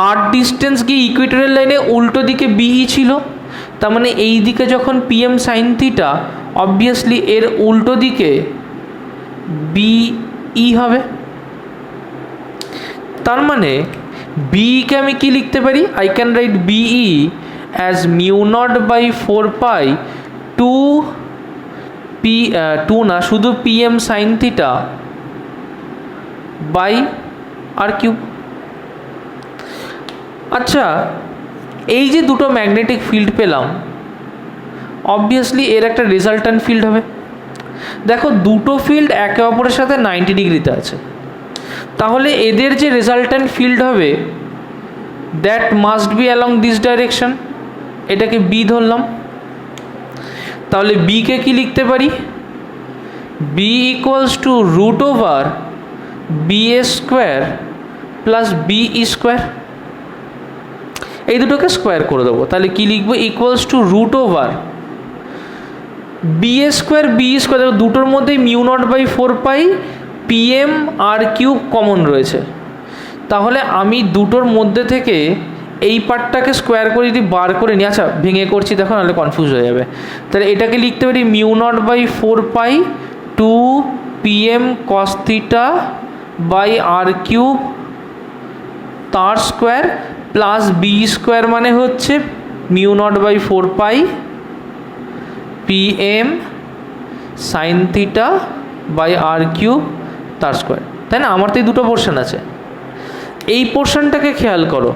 আর ডিস্টেন্স গিয়ে ইকুয়েটরিয়াল লাইনে উল্টো দিকে বিই ছিল, তার মানে এই দিকে যখন পিএম সাইন থিটা, অবভিয়াসলি এর উল্টো দিকে বিই হবে। তার মানে বিইকে আমি কি লিখতে পারি? I can write B E as mu naught by 4π2 না, শুধু PM sine theta by R cube. আচ্ছা, এই যে দুটো ম্যাগনেটিক ফিল্ড পেলাম, অবভিয়াসলি এর একটা রেজাল্ট্যান্ট ফিল্ড হবে। দেখো দুটো ফিল্ড একে অপরের সাথে 90 ডিগ্রিতে আছে, তাহলে এদের যে রেজাল্ট্যান্ট ফিল্ড হবে that must be along this direction. এটাকে বি ধরলাম। তাহলে বিকে কি লিখতে পারি? B equals to root over BA square plus BE square. এই দুটোকে স্কোয়ার করে দেবো, তাহলে কি লিখবো? Equals to root over BA square BE square. দেখো দুটোর মধ্যেই mu naught by 4π PM R cube common রয়েছে, তাহলে আমি দুটোর মধ্যে থেকে এই পার্টটাকে স্কোয়ার করে যদি বার করে নিই, আচ্ছা ভেঙে করছি দেখো, নাহলে কনফিউজ হয়ে যাবে। তাহলে এটাকে লিখতে পারি mu naught by 4 pi 2 PM cos theta by R cube তার স্কোয়ার প্লাস বি স্কোয়ার মানে হচ্ছে mu naught by 4 pi PM sine theta by R cube তার স্কোয়ার, তাই না? আমার তো এই দুটো পোর্শন আছে। এই পোর্শনটাকে খেয়াল করো,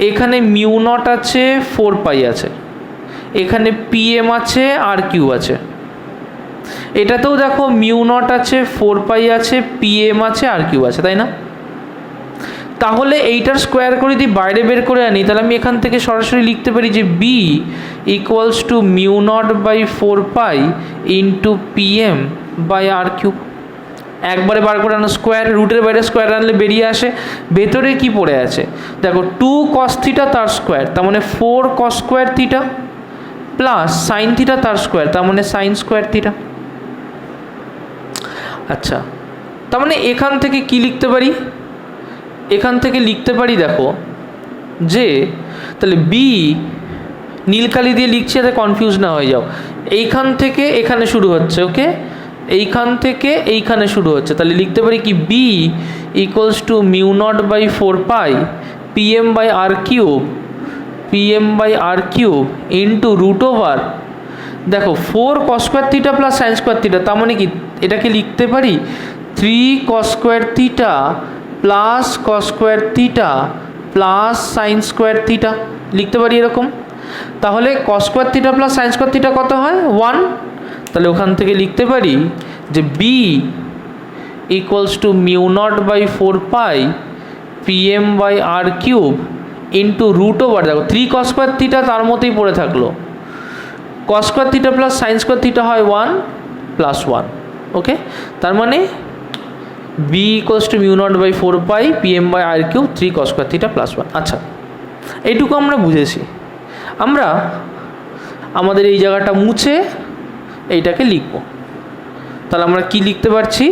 এখানে মিউ নট আছে 4 পাই আছে, এখানে PM আছে আর কিউব আছে, এটাতেও দেখো মিউ নট আছে 4 পাই আছে PM আছে আর কিউব আছে, তাই না? তাহলে এইটার স্কোয়ার করে যদি বাইরে বের করে আনি, তাহলে আমি এখান থেকে সরাসরি লিখতে পারি যে B equals to mu naught by 4 pi into PM by R cube. একবারে বার করে আনো স্কোয়ার, রুটের বাইরে স্কোয়ার আনলে বেরিয়ে আসে। ভেতরে কি পড়ে আছে দেখো, 2 cos থিটা তার স্কোয়ার, তার মানে 4 cos square theta plus sine theta তার স্কোয়ার, তার মানে সাইন স্কোয়ার থিটা। আচ্ছা, তার মানে এখান থেকে কি লিখতে পারি, এখান থেকে লিখতে পারি দেখো যে তাহলে বি নীলকালি দিয়ে লিখছি যাতে কনফিউজ না হয়ে যাও, এইখান থেকে এখানে শুরু হচ্ছে, ওকে, এইখান থেকে এইখানে শুরু হচ্ছে, তাহলে লিখতে পারি কি B equals to mu naught by 4 pi PM by R cube into root over দেখো 4 cos square theta plus sine square theta, তার মানে কি এটাকে লিখতে পারি 3 cos square theta plus cos square theta plus sine square theta, লিখতে পারি এরকম। তাহলে cos square theta plus sine square theta কত হয় 1, তাহলে ওখান থেকে লিখতে পারি যে B equals to mu naught by 4 pi PM by R cube into root over দেখো 3 cos স্কোয়ার থিটা তার মতোই পড়ে থাকলো, cos square theta plus sine square theta হয় 1 প্লাস 1, ওকে। তার মানে B equals to mu naught by 4 pi PM by R cube 3 cos square theta plus 1। আচ্ছা, এইটুকু আমরা বুঝেছি। আমরা আমাদের এই জায়গাটা মুছে এইটাকে লিখব, তাহলে আমরা কি লিখতে পারছি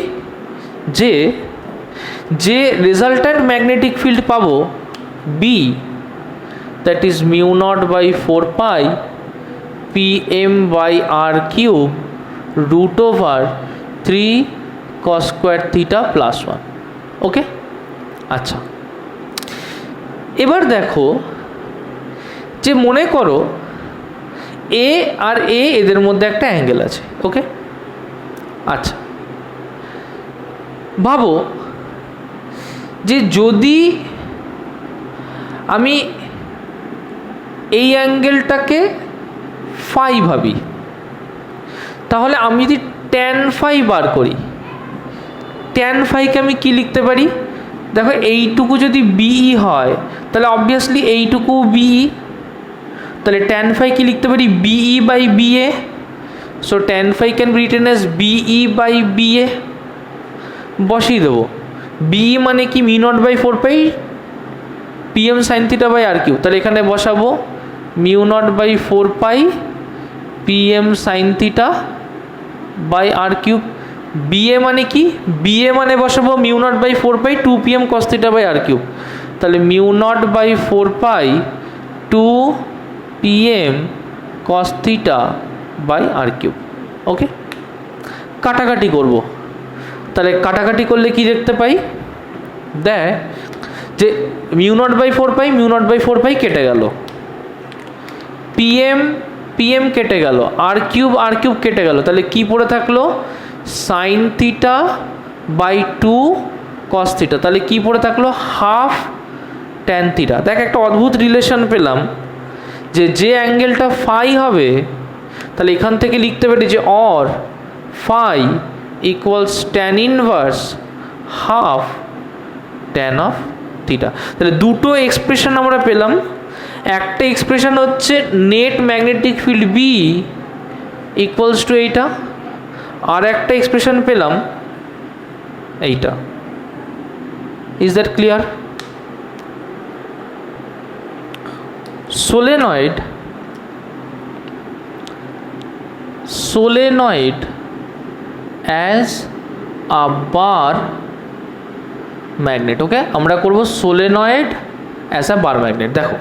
যে যে রেজাল্ট্যান্ট ম্যাগনেটিক ফিল্ড পাবো B, that is mu naught by 4 pi PM by R cube root over 3 cos square theta plus 1, okay. আচ্ছা, এবার দেখো যে মনে করো এ আর এ এদের মধ্যে একটা অ্যাঙ্গেল আছে, ওকে। আচ্ছা, ভাবো যে যদি আমি এই অ্যাঙ্গেলটাকে ফাই ভাবি, তাহলে আমি যদি ট্যান ফাই বার করি, ট্যান ফাইকে আমি কি লিখতে পারি দেখো, এইটুকু যদি বিই হয় তাহলে অবভিয়াসলি এইটুকু বিই, তাহলে ট্যান ফাই কি লিখতে পারি BE by BA, so tan phi can be written as BE by BA. বসিয়ে দেবো, বিই মানে কি mu naught by 4 pi PM sine theta by R cube, তাহলে এখানে বসাবো mu naught by 4 pi PM sine theta by R cube. BA মানে কি, বিএ মানে বসাবো mu naught by 4 pi 2 PM cos theta by R cube, তাহলে mu naught by 4 pi 2 PM cos theta by R cube, okay. কাটাকাটি করব, তাহলে কাটাকাটি করলে কি দেখতে পাই, দেখ যে mu naught by 4 pi mu naught by 4 pi কেটে গেল, PM কেটে গেল, আর কিউব কেটে গেল, তাহলে কি পড়ে থাকলো sine theta by 2 cos theta, তাহলে কি পড়ে থাকলো হাফ ট্যান থিটা। দেখ একটা অদ্ভুত রিলেশন পেলাম যে যে অ্যাঙ্গেলটা ফাই হবে তাহলে এখান থেকে লিখতে পারি যে or phi equals tan inverse half tan of theta. তাহলে দুটো এক্সপ্রেশন আমরা পেলাম, একটা এক্সপ্রেশন হচ্ছে net magnetic field B equals to এইটা, আর একটা এক্সপ্রেশন পেলাম এইটা। Is that clear? solenoid as a bar magnet, okay. আমরা করব solenoid as a bar magnet। দেখো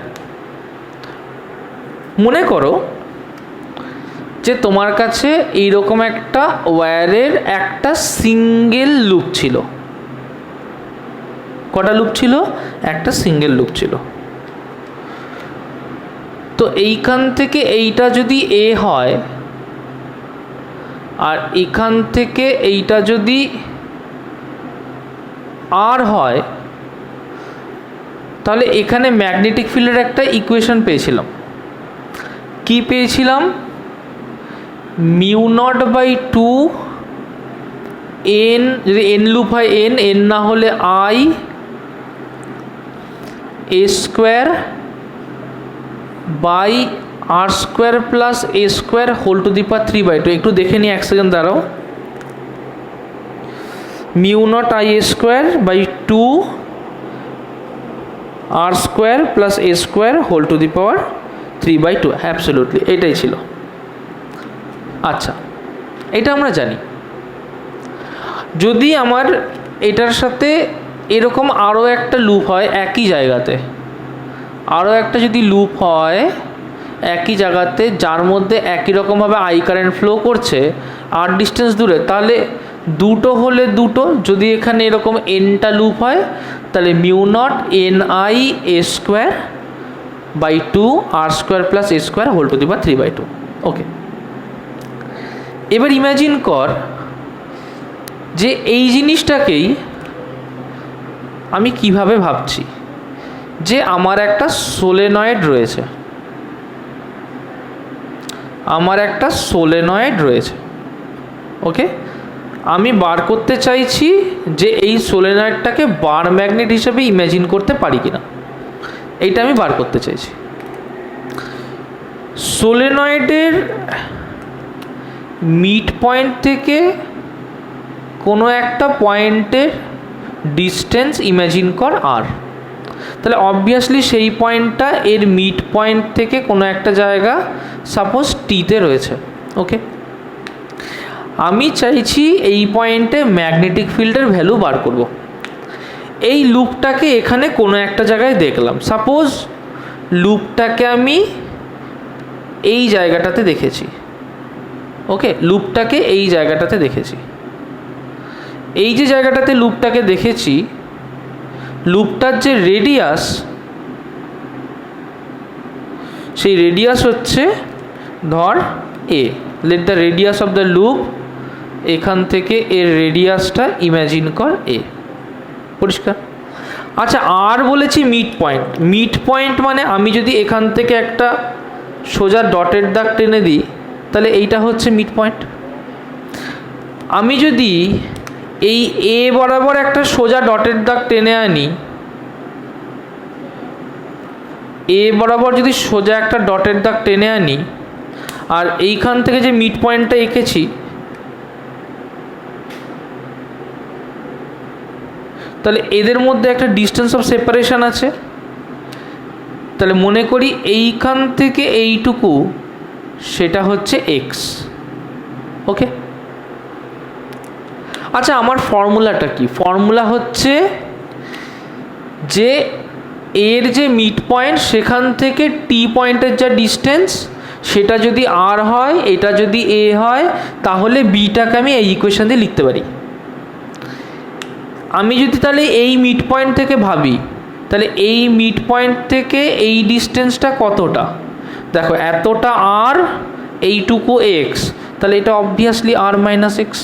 মনে করো যে তোমার কাছে এইরকম একটা ওয়্যারের একটা সিঙ্গেল লুপ ছিল। কটা লুপ ছিল? একটা সিঙ্গেল লুপ ছিল। তো এইখান থেকে এইটা যদি এ হয় আর এখান থেকে এইটা যদি আর হয়, তাহলে এখানে ম্যাগনেটিক ফিল্ডের একটা ইকুয়েশন পেয়েছিলাম। কি পেয়েছিলাম? μ0/2 n, যদি n লুপ হয় n না হলে i a square by R square plus A square whole to the power 3/2। একটু দেখে নিই, 1 সেকেন্ড দাঁড়াও। μ0 i a square by 2 R square plus A square whole to the power 3/2। Absolutely এটাই ছিল। আচ্ছা, এটা আমরা জানি। যদি আমার এটার সাথে এরকম আরও একটা লুপ হয় একই জায়গাতে, আরও একটা যদি লুপ হয় একই জায়গাতে, যার মধ্যে একই রকমভাবে আই কারেন্ট ফ্লো করছে আর ডিস্টেন্স দূরে, তাহলে দুটো হলে দুটো, যদি এখানে এরকম এনটা লুপ হয় তাহলে μ0 ni a square by 2 R square plus A square whole to the power 3/2। Okay, এবার ইমাজিন কর যে এই জিনিসটাকেই আমি কিভাবে ভাবছি, যে আমার একটা সোলেনয়েড রয়েছে, আমার একটা সোলেনয়েড রয়েছে। ওকে, আমি বার করতে চাইছি যে এই সোলেনয়েডটাকে বার ম্যাগনেট হিসেবে ইমাজিন করতে পারি কিনা, এইটা আমি বার করতে চাইছি। সোলেনয়েডের মিড পয়েন্ট থেকে কোনো একটা পয়েন্টের ডিস্টেন্স ইমাজিন কর আর, তাহলে অবভিয়াসলি সেই পয়েন্টটা এর মিড পয়েন্ট থেকে কোনো একটা জায়গা সাপোজ টিতে রয়েছে। ওকে, আমি চাইছি এই পয়েন্টে ম্যাগনেটিক ফিল্ডের ভ্যালু বার করব। এই লুপটাকে এখানে কোনো একটা জায়গায় দেখলাম, সাপোজ লুপটাকে আমি এই জায়গাটাতে দেখেছি। ওকে, লুপটাকে এই জায়গাটাতে দেখেছি। এই যে জায়গাটাতে লুপটাকে দেখেছি, লুপটার যে রেডিয়াস, সেই রেডিয়াস হচ্ছে ধর A. Let the radius of the loop, এখান থেকে এর রেডিয়াসটা ইম্যাজিন কর এ। পরিষ্কার? আচ্ছা, আর বলেছি মিড পয়েন্ট। মিড পয়েন্ট মানে আমি যদি এখান থেকে একটা সোজা ডটের দাগ টেনে দিই তাহলে এইটা হচ্ছে মিড পয়েন্ট। আমি যদি এই এ বরাবর একটা সোজা ডটের দাগ টেনে আনি, এ বরাবর যদি সোজা একটা ডটের দাগ টেনে আনি আর এইখান থেকে যে মিড পয়েন্টটা এঁকেছি, তাহলে এদের মধ্যে একটা ডিস্টেন্স অফ সেপারেশন আছে। তাহলে মনে করি এইখান থেকে এইটুকু, সেটা হচ্ছে এক্স। ওকে, আচ্ছা, আমার ফর্মুলাটা কি? ফর্মুলা হচ্ছে যে এর যে মিড পয়েন্ট সেখান থেকে টি পয়েন্টের যা ডিস্টেন্স, সেটা যদি আর হয়, এটা যদি এ হয়, তাহলে বিটাকে আমি এই ইকুয়েশন দিয়ে লিখতে পারি। আমি যদি তাহলে এই মিড পয়েন্ট থেকে ভাবি, তাহলে এই মিড পয়েন্ট থেকে এই ডিস্টেন্সটা কতটা? দেখো, এতটা আর, এইটুকু এক্স, তাহলে এটা অবভিয়াসলি আর মাইনাস এক্স।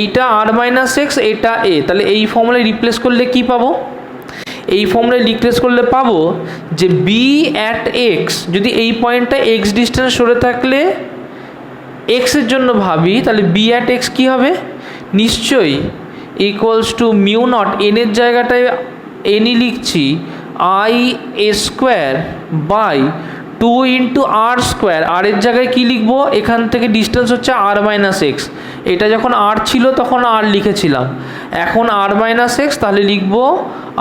এইটা আর মাইনাস এক্স, এটা এ। তাহলে এই ফর্মুলায় রিপ্লেস করলে কি পাবো? এই ফর্মুলায় রিপ্লেস করলে পাবো যে বি অ্যাট এক্স, যদি এই পয়েন্টটা এক্স ডিস্টেন্স সরে থাকলে এক্সের জন্য ভাবি, তাহলে বি অ্যাট এক্স কী হবে? নিশ্চয়ই ইকুয়ালস টু μ0, এনের জায়গাটায় এনই লিখছি, I A square by 2 into R square. R এর জায়গায় কী লিখবো? এখান থেকে ডিস্টেন্স হচ্ছে আর মাইনাস এক্স। এটা যখন আর ছিল তখন আর লিখেছিলাম, এখন আর মাইনাস এক্স, তাহলে লিখবো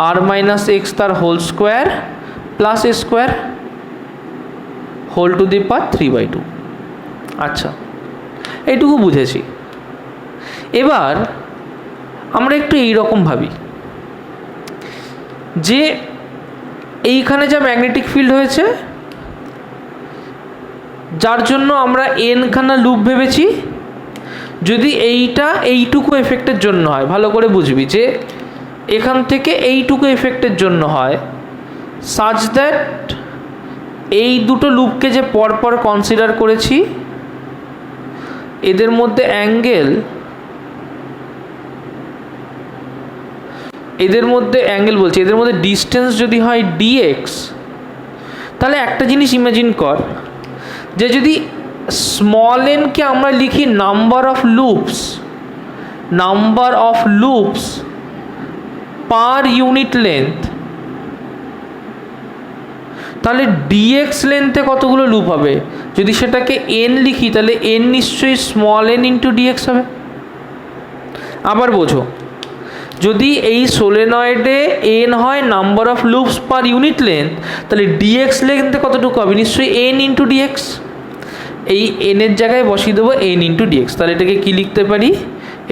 আর মাইনাস এক্স তার whole square plus A square whole to the power 3/2। আচ্ছা, এইটুকু বুঝেছি। এবার আমরা একটু এইরকম ভাবি যে এইখানে যা ম্যাগনেটিক ফিল্ড হয়েছে, যার জন্য আমরা এনখানা লুপ ভেবেছি। যদি এইটা এইটুকু এফেক্টের জন্য হয়, ভালো করে বুঝবি যে এখান থেকে এইটুকু এফেক্টের জন্য হয়, সাচ দ্যাট এই দুটো লুপকে যে পরপর কনসিডার করেছি এদের মধ্যে অ্যাঙ্গেল বলছি, এদের মধ্যে ডিস্টেন্স যদি হয় dx, তাহলে একটা জিনিস ইমাজিন কর যে যদি স্মল এনকে আমরা লিখি number of loops per unit length, তাহলে dx লেন্থে কতগুলো লুপ হবে? যদি সেটাকে n লিখি তাহলে n নিশ্চয়ই স্মল n ইন্টু dx হবে। আবার বোঝো, যদি এই সোলেনয়েডে n হয় number of loops per unit length, তাহলে dx লেন্থে কতটুকু হবে? নিশ্চয়ই n ইন্টু dx। এই n এর জায়গায় বসিয়ে দেবো n ইন্টু dx। তাহলে এটাকে কি লিখতে পারি?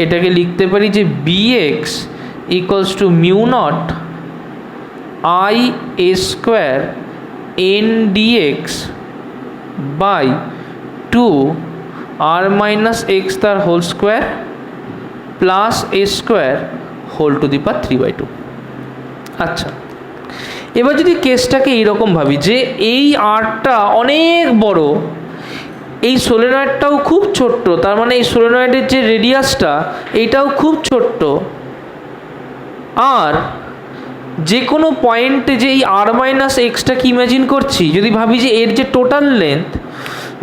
এটাকে লিখতে পারি যে bx equals to mu naught i a square n dx by 2 r minus x তার whole square plus a square whole to the power 3/2। আচ্ছা, এবার যদি কেসটাকে এইরকম ভাবি যে এই আরটা অনেক বড়, এই সোলেনয়েডটাও খুব ছোট্ট, তার মানে এই সোলেনয়েডের যে রেডিয়াসটা এইটাও খুব ছোট্ট, আর যে কোনো পয়েন্টে যে এই আর মাইনাস এক্সটাকে ইম্যাজিন করছি, যদি ভাবি যে এর যে টোটাল লেন্থ,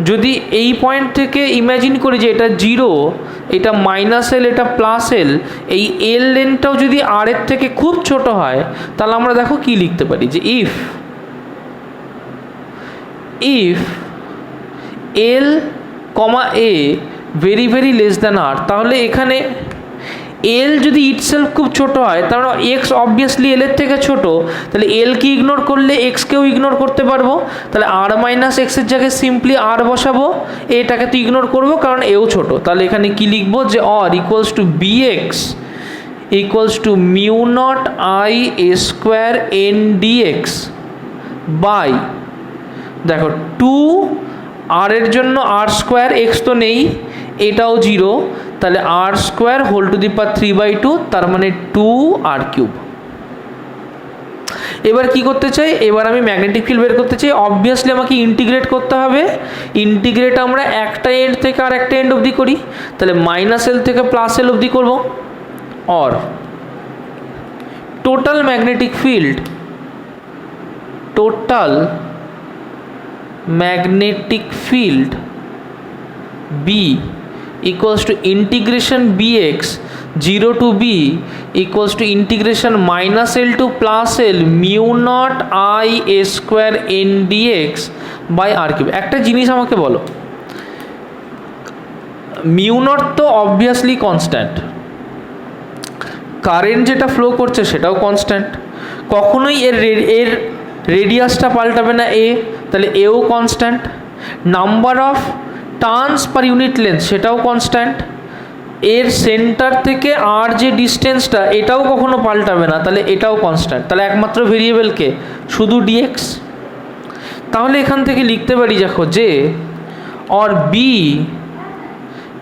যদি এই পয়েন্ট থেকে ইম্যাজিন করি যে এটা 0, এটা মাইনাস এল, এটা প্লাস এল, এই এল লেন্থটাও যদি আর এর থেকে খুব ছোট হয়, তাহলে আমরা দেখো কি লিখতে পারি যে if L comma A very very less than R, তাহলে এখানে এল যদি ইটসেলফ খুব ছোট হয়, তার মানে এক্স অবভিয়াসলি এল এর থেকে ছোট, তাহলে এলকে ইগনোর করলে এক্সকেও ইগনোর করতে পারবো, তাহলে আর মাইনাস এক্সের জায়গায় সিম্পলি আর বসাবো, এটাকে তো ইগনোর করবো কারণ এও ছোট। তাহলে এখানে কি লিখবো যে or equals to bx equals to mu naught I A square n dx by, দেখো 2 আর এর জন্য আর স্কোয়ার, এক্স তো নেই, এটাও 0, তাহলে আর square whole to the power 3/2, তার মানে 2r³। এবার কি করতে চাই? এবার আমি ম্যাগনেটিক ফিল্ড বের করতে চাই। অবভিয়াসলি আমাকে ইন্টিগ্রেট করতে হবে। ইন্টিগ্রেট আমরা একটা এন্ড থেকে আর একটা এন্ড অবধি করি, তাহলে মাইনাস এল থেকে প্লাস এল অবধি করবো। Or total magnetic field B equals to integration bx 0 to b equals to integration minus l to plus l mu naught I a square n dx by r cube। একটা জিনিস আমাকে বলো, মিউ নট তো অবভিয়াসলি কনস্ট্যান্ট, কারেন্ট যেটা ফ্লো করছে সেটাও কনস্ট্যান্ট, কখনোই এর রেডিয়াসটা পাল্টাবে না এ, তাহলে এও constant, number of turns per unit length সেটাও কনস্ট্যান্ট, এর সেন্টার থেকে আর যে ডিস্টেন্সটা এটাও কখনো পাল্টাবে না, তাহলে এটাও কনস্ট্যান্ট। তাহলে একমাত্র ভেরিয়েবলকে শুধু dx। তাহলে এখান থেকে লিখতে পারি দেখো যে or B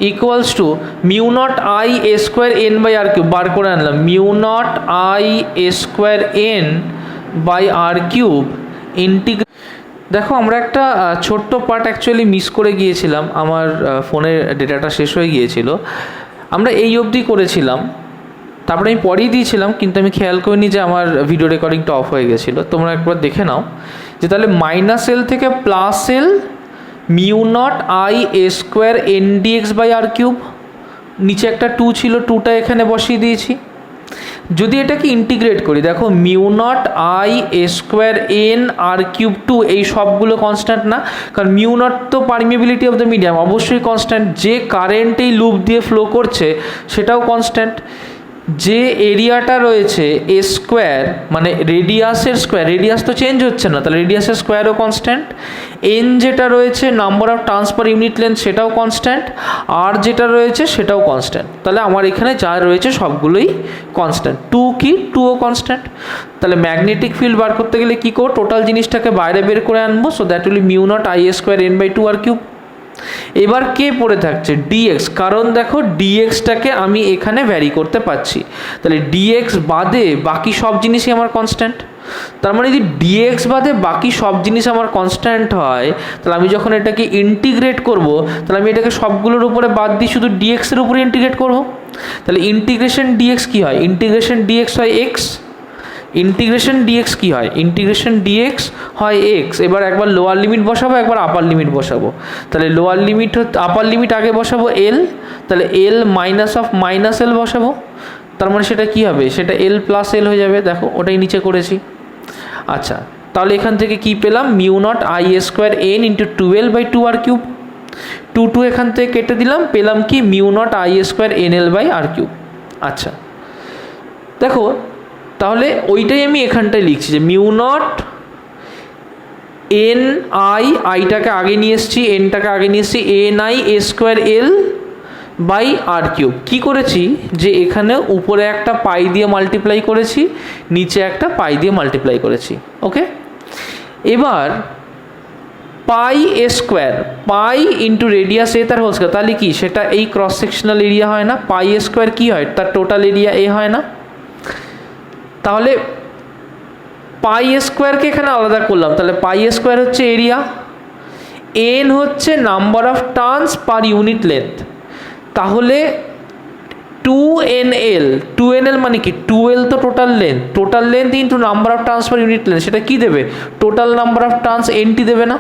equals to mu naught I A square N by R cube, বার করে আনলাম, mu naught I A square N by R cube integrate. দেখো আমরা একটা ছোট্ট পার্ট অ্যাকচুয়ালি মিস করে গিয়েছিলাম, আমার ফোনের ডেটাটা শেষ হয়ে গিয়েছিল। আমরা এই অবধি করেছিলাম, তারপরে আমি পরেই দিয়েছিলাম, কিন্তু আমি খেয়াল করিনি যে আমার ভিডিও রেকর্ডিংটা অফ হয়ে গেছিলো। তোমরা একবার দেখে নাও যে তাহলে মাইনাস এল থেকে plus L mu naught I A square n dx by R cube, নিচে একটা 2 ছিল, 2টা এখানে বসিয়ে দিয়েছি। যদি এটাকে ইন্টিগ্রেট করি, দেখো mu naught I A square n R cube 2, এই সবগুলো কনস্ট্যান্ট না, কারণ মিউ নট তো পারমিয়েবিলিটি অফ দ্য মিডিয়াম, অবশ্যই কনস্ট্যান্ট। যে কারেন্ট এই লুপ দিয়ে ফ্লো করছে সেটাও কনস্ট্যান্ট। যে এরিয়াটা রয়েছে এ স্কোয়ার মানে রেডিয়াসের স্কোয়ার, রেডিয়াস তো চেঞ্জ হচ্ছে না, তাহলে রেডিয়াসের স্কোয়ারও কনস্ট্যান্ট। এন যেটা রয়েছে number of turns per unit length সেটাও কনস্ট্যান্ট, আর যেটা রয়েছে সেটাও কনস্ট্যান্ট। তাহলে আমার এখানে যা রয়েছে সবগুলোই কনস্ট্যান্ট। 2 কি 2ও কনস্ট্যান্ট। তাহলে ম্যাগনেটিক ফিল্ড বার করতে গেলে কী করবো? টোটাল জিনিসটাকে বাইরে বের করে আনবো, so that will be mu naught I A square N by 2 R cube. এবার কে পড়ে থাকছে ডিএক্স, কারণ দেখো ডিএক্সটাকে আমি এখানে ভ্যারি করতে পারছি, তাহলে ডিএক্স বাদে বাকি সব জিনিসই আমার কনস্ট্যান্ট। তার মানে যদি ডিএক্স বাদে বাকি সব জিনিস আমার কনস্ট্যান্ট হয়, তাহলে আমি যখন এটাকে ইন্টিগ্রেট করব, তাহলে আমি এটাকে সবগুলোর উপরে বাদ দিয়ে শুধু ডিএক্সের উপরে ইন্টিগ্রেট করব। তাহলে ইন্টিগ্রেশন ডিএক্স কী হয়, ইন্টিগ্রেশন ডিএক্স হয় এক্স, ইন্টিগ্রেশন ডিএক্স কী হয়, ইন্টিগ্রেশন ডিএক্স হয় এক্স। এবার একবার লোয়ার লিমিট বসাবো, একবার আপার লিমিট বসাবো। তাহলে লোয়ার লিমিট আপার লিমিট আগে বসাবো এল, তাহলে L minus of minus L বসাবো, তার মানে সেটা কী হবে, সেটা এল প্লাস এল হয়ে যাবে। দেখো ওটাই নিচে করেছি। আচ্ছা, তাহলে এখান থেকে কি পেলাম, mu naught I A square n into 12/2r³ 2 এখান থেকে কেটে দিলাম, পেলাম কি mu naught I A square n L by r³। আচ্ছা দেখো, তাহলে ওইটাই আমি এখানটায় লিখছি যে মিউ নট এন আইটাকে আগে নিয়ে এসেছি, এনটাকে আগে নিয়ে এসেছি, n I A square L by r³। কী করেছি যে এখানে উপরে একটা পাই দিয়ে মাল্টিপ্লাই করেছি, নিচে একটা পাই দিয়ে মাল্টিপ্লাই করেছি। ওকে, এবার পাই এ স্কোয়ার, পাই ইন্টু রেডিয়াস এ তার হোল স্কোয়ার, তাহলে কি সেটা এই ক্রস সেকশনাল এরিয়া হয় না, পাই এ স্কোয়ার কী হয়, তার টোটাল এরিয়া এ হয় না। তাহলে পাই এ স্কোয়ারকে এখানে আলাদা করলাম, তাহলে পাই এ স্কোয়ার হচ্ছে এরিয়া, এন হচ্ছে number of turns per unit length. তাহলে 2nl, 2nl মানে কি, 2l তো total length into number of turns per unit length, সেটা কি দেবে, total number of turns N T দেবে না,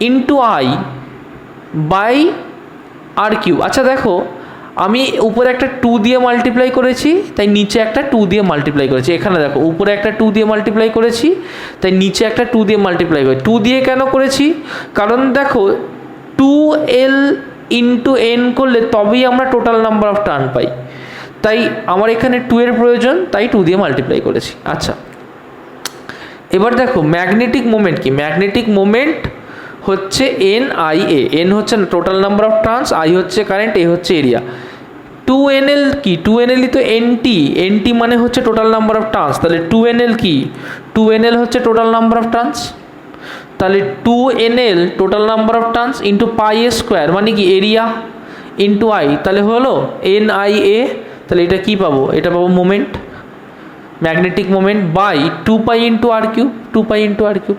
ইন্টু আই বাই r³। আচ্ছা দেখো, আমি উপরে একটা 2 দিয়ে মাল্টিপ্লাই করেছি, তাই নিচে একটা 2 দিয়ে মাল্টিপ্লাই করেছি। এখানে দেখো উপরে একটা 2 দিয়ে মাল্টিপ্লাই করেছি, তাই নিচে একটা 2 দিয়ে মাল্টিপ্লাই করেছি। 2 দিয়ে কেন করেছি, কারণ দেখো 2l ইন্টু এন করলে তবেই আমরা টোটাল নাম্বার অফ টার্ন পাই, তাই আমার এখানে 2 এর প্রয়োজন, তাই 2 দিয়ে মাল্টিপ্লাই করেছি। আচ্ছা, এবার দেখো ম্যাগনেটিক মোমেন্ট কি, ম্যাগনেটিক মোমেন্ট হচ্ছে এন আই এ, এন হচ্ছে total number of turns, I হচ্ছে কারেন্ট, এ হচ্ছে এরিয়া। 2nl কি, 2nl তো এনটি, এনটি মানে হচ্ছে টোটাল নাম্বার অফ টার্নস, তাহলে 2nl কি, 2nl হচ্ছে টোটাল নাম্বার অফ টার্নস, তাহলে 2nl total number of turns into pi A square মানে কি এরিয়া ইন্টু আই, তাহলে হলো এন আই এ। তাহলে এটা কি পাবো, এটা পাবো moment, magnetic moment by 2π into r³, 2π into r³।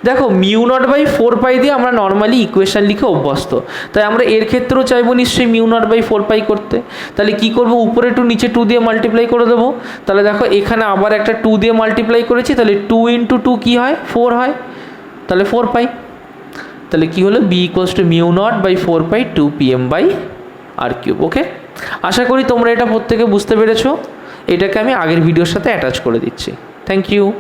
দেখো মিউ নট বাই 4π দিয়ে আমরা নর্মালি ইকুয়েশান লিখে অভ্যস্ত, তাই আমরা এর ক্ষেত্রেও চাইবো নিশ্চয়ই মিউ নট বাই 4π করতে। তাহলে কি করব, উপরে 2 নিচে 2 দিয়ে মাল্টিপ্লাই করে দেবো। তাহলে দেখো এখানে আবার একটা 2 দিয়ে মাল্টিপ্লাই করেছি, তাহলে 2 ইন্টু 2 কী হয়, 4 হয়, তাহলে 4π। তাহলে কি হলো, B equals to mu naught by 4π 2pm by r³। Okay, আশা করি তোমরা এটা প্রত্যেকে বুঝতে পেরেছো। এটাকে আমি আগের ভিডিওর সাথে অ্যাটাচ করে দিচ্ছি। Thank you.